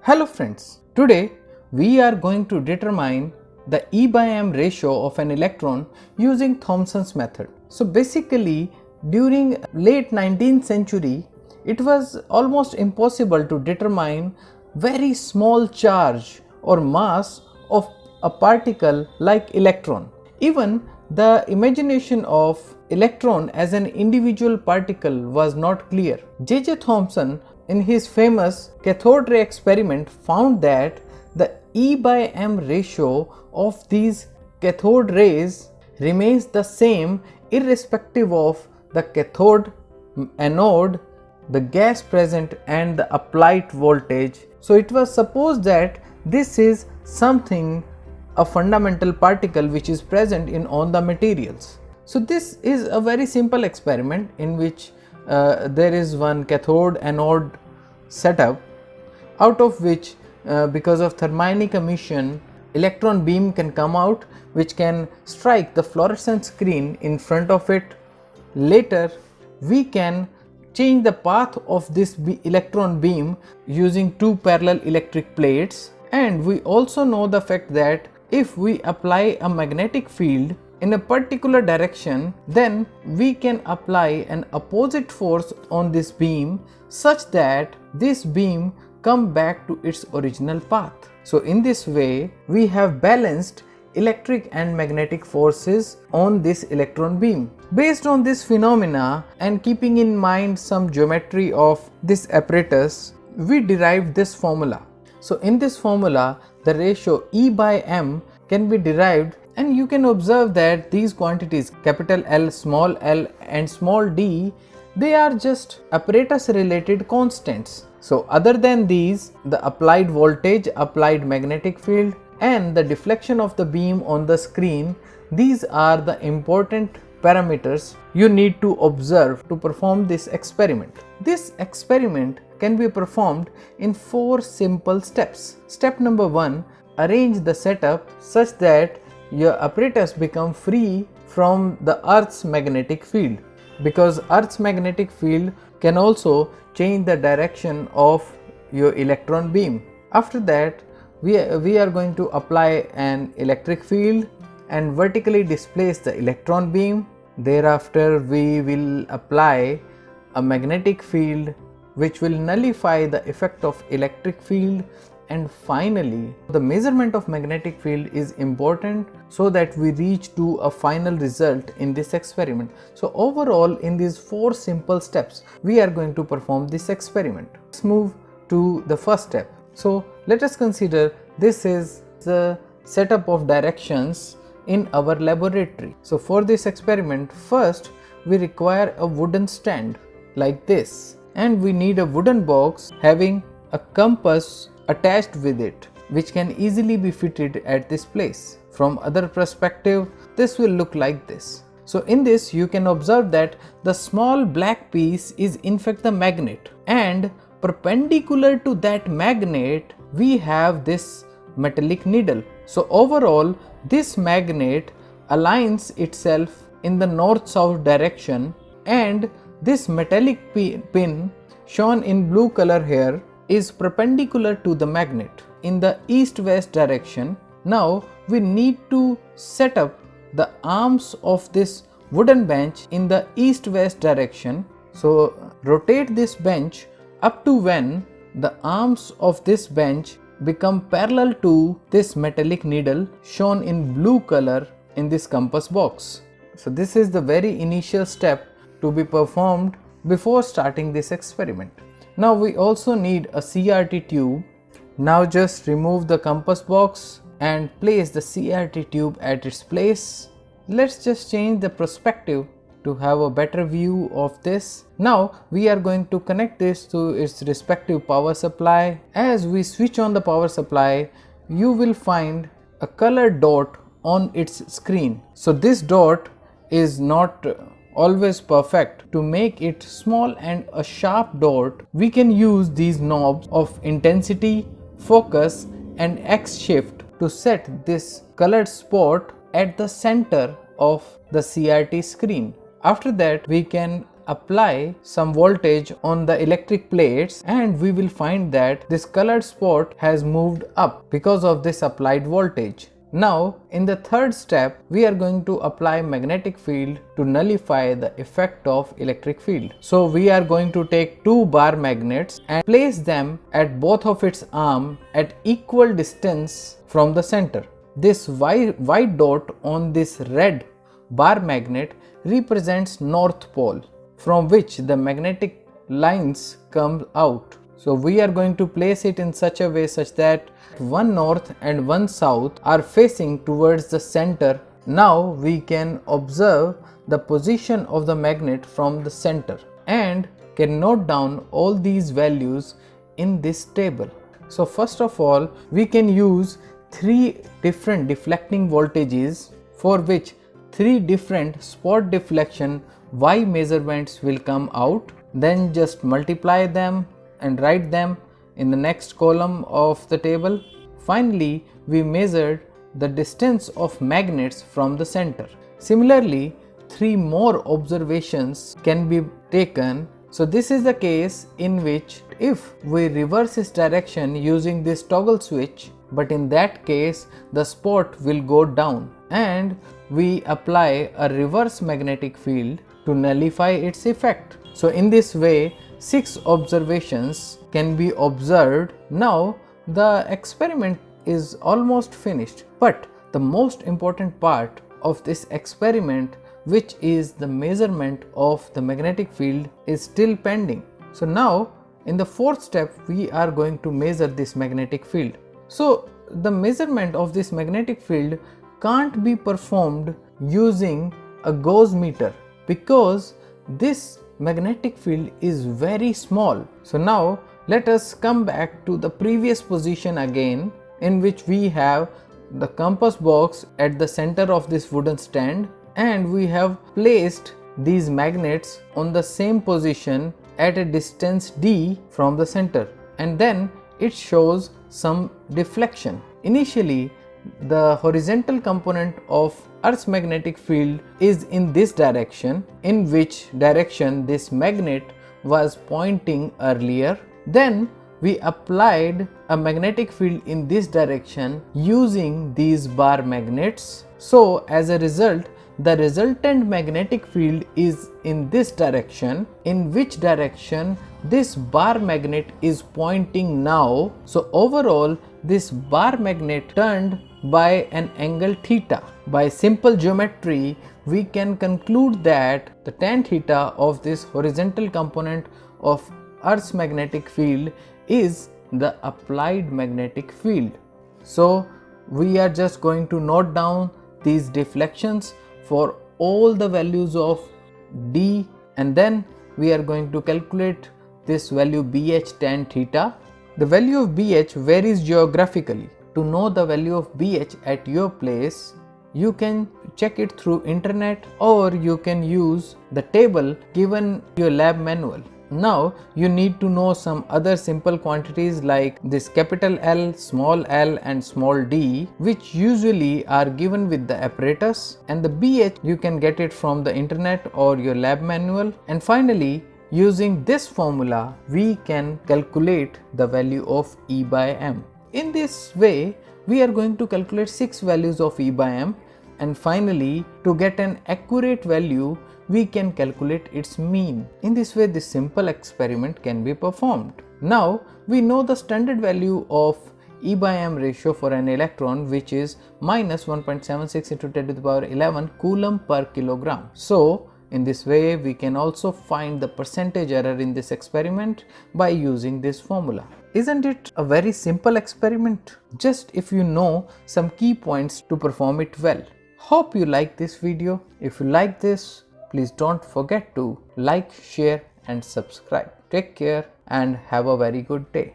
Hello friends, today we are going to determine the E by M ratio of an electron using Thomson's method. So basically during late 19th century it was almost impossible to determine very small charge or mass of a particle like electron. Even the imagination of electron as an individual particle was not clear. J.J. Thomson in his famous cathode ray experiment found that the E by M ratio of these cathode rays remains the same irrespective of the cathode, anode, the gas present and the applied voltage. So it was supposed that this is something, a fundamental particle which is present in all the materials. So this is a very simple experiment in which there is one cathode anode setup, out of which because of thermionic emission electron beam can come out which can strike the fluorescent screen in front of it. Later we can change the path of this electron beam using two parallel electric plates, and we also know the fact that if we apply a magnetic field in a particular direction, then we can apply an opposite force on this beam such that this beam come back to its original path. So in this way we have balanced electric and magnetic forces on this electron beam. Based on this phenomena and keeping in mind some geometry of this apparatus, we derived this formula. So in this formula the ratio E by M can be derived, and you can observe that these quantities capital L and small d, they are just apparatus related constants. So other than these, the applied voltage, applied magnetic field and the deflection of the beam on the screen, these are the important parameters you need to observe to perform this experiment. This experiment can be performed in 4 simple steps. Step number 1, arrange the setup such that your apparatus become free from the Earth's magnetic field, because Earth's magnetic field can also change the direction of your electron beam. After that we are going to apply an electric field and vertically displace the electron beam. Thereafter we will apply a magnetic field which will nullify the effect of electric field, and finally the measurement of magnetic field is important so that we reach to a final result in this experiment. So overall in these 4 simple steps we are going to perform this experiment. Let's move to the first step. So let us consider this is the setup of directions in our laboratory. So for this experiment, first we require a wooden stand like this, and we need a wooden box having a compass attached with it which can easily be fitted at this place. From other perspective this will look like this. So in this you can observe that the small black piece is in fact the magnet, and perpendicular to that magnet we have this metallic needle. So overall this magnet aligns itself in the north-south direction, and this metallic pin shown in blue color here is perpendicular to the magnet in the east-west direction. Now we need to set up the arms of this wooden bench in the east-west direction. So rotate this bench up to when the arms of this bench become parallel to this metallic needle shown in blue color in this compass box. So this is the very initial step to be performed before starting this experiment. Now we also need a CRT tube. Now just remove the compass box and place the CRT tube at its place. Let's just change the perspective to have a better view of this. Now we are going to connect this to its respective power supply. As we switch on the power supply, you will find a colored dot on its screen. So this dot is not always perfect. To make it small and a sharp dot, we can use these knobs of intensity, focus and X shift to set this colored spot at the center of the CRT screen. After that we can apply some voltage on the electric plates, and we will find that this colored spot has moved up because of this applied voltage. Now in the third step, we are going to apply magnetic field to nullify the effect of electric field. So we are going to take two bar magnets and place them at both of its arms at equal distance from the center. This white dot on this red bar magnet represents north pole, from which the magnetic lines come out. So we are going to place it in such a way such that one north and one south are facing towards the center. Now we can observe the position of the magnet from the center and can note down all these values in this table. So first of all, we can use three different deflecting voltages for which three different spot deflection Y measurements will come out. Then just multiply them and write them in the next column of the table. Finally, we measured the distance of magnets from the center. Similarly, three more observations can be taken. So this is the case in which if we reverse its direction using this toggle switch, but in that case the spot will go down, and we apply a reverse magnetic field to nullify its effect. So in this way, 6 observations can be observed. Now the experiment is almost finished, but the most important part of this experiment, which is the measurement of the magnetic field, is still pending. So now in the fourth step, we are going to measure this magnetic field. So the measurement of this magnetic field can't be performed using a gauge meter because this magnetic field is very small. So now let us come back to the previous position again, in which we have the compass box at the center of this wooden stand, and we have placed these magnets on the same position at a distance d from the center, and then it shows some deflection. Initially, the horizontal component of Earth's magnetic field is in this direction, in which direction this magnet was pointing earlier. Then we applied a magnetic field in this direction using these bar magnets. So as a result, the resultant magnetic field is in this direction, in which direction this bar magnet is pointing now. So overall, this bar magnet turned by an angle theta. By simple geometry, we can conclude that the tan theta of this horizontal component of Earth's magnetic field is the applied magnetic field. So we are just going to note down these deflections for all the values of d, and then we are going to calculate this value BH tan theta. The value of BH varies geographically. To know the value of BH at your place, you can check it through internet, or you can use the table given your lab manual. Now you need to know some other simple quantities like this capital L, small l and small d, which usually are given with the apparatus, and the BH you can get it from the internet or your lab manual. And finally, using this formula, we can calculate the value of E by m. In this way, we are going to calculate 6 values of E by m, and finally, to get an accurate value, we can calculate its mean. In this way, this simple experiment can be performed. Now we know the standard value of E by m ratio for an electron, which is minus 1.76 into 10 to the power 11 coulomb per kilogram. So in this way, we can also find the percentage error in this experiment by using this formula. Isn't it a very simple experiment? Just if you know some key points to perform it well. Hope you like this video. If you like this, please don't forget to like, share and subscribe. Take care and have a very good day.